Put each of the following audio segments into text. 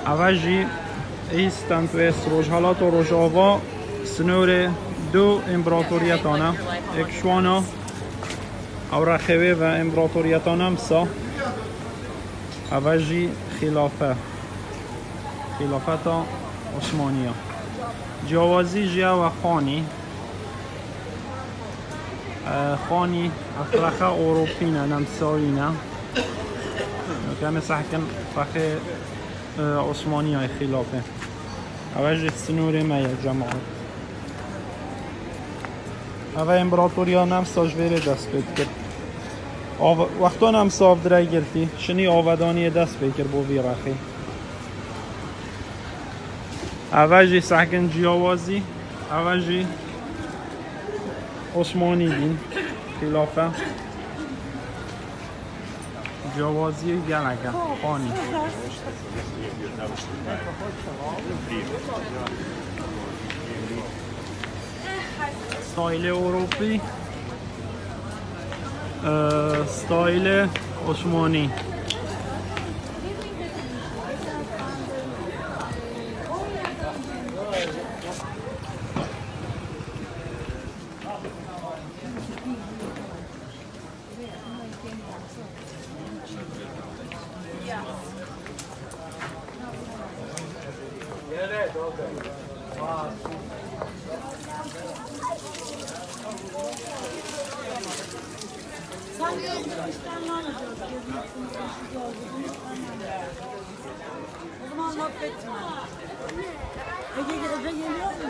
اوجی ایستن تو استروژ حالات و روژاوا سنور دو امپراتوریتانه اکشوانا او رخوه و امپراتوریتانه امسا اوجی خلافت عثمانیه جوازی جیا و خانی افرخه اوروپینه نمسایینه كان سحكن فخي عثمانية خلافة أوجه سنوري ما يا جماعة أوه إمبراطوريا نفس أجويري دست بيت كر وقتان هم صاف دري گرتي شني آوداني دست بيكر بو بيراخي أوجه سحكن جياوازي أوجه عثماني دين خلافة جوازی گلگه خانی ستایل اروپی ستایل عثمانی O zaman laf etme. Eve geliyor musun?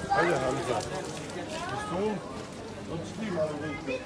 Hayır, Hamza. Soğuk. Oturayım abi.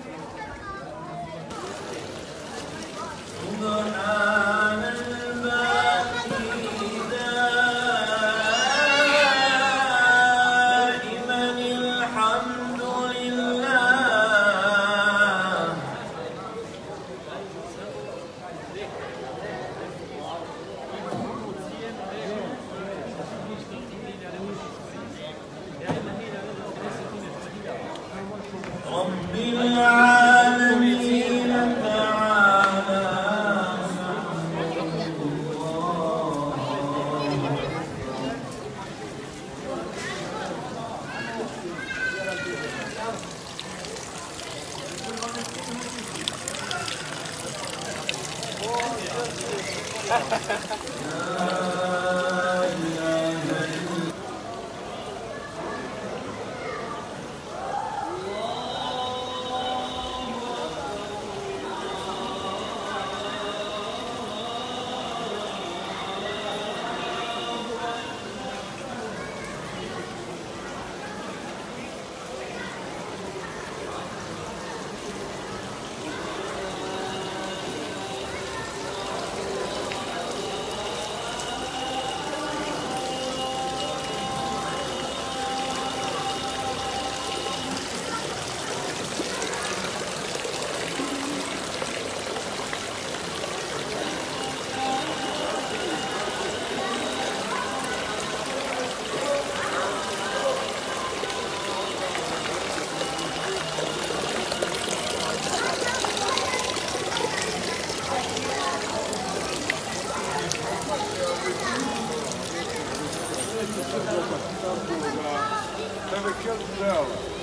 Never killed the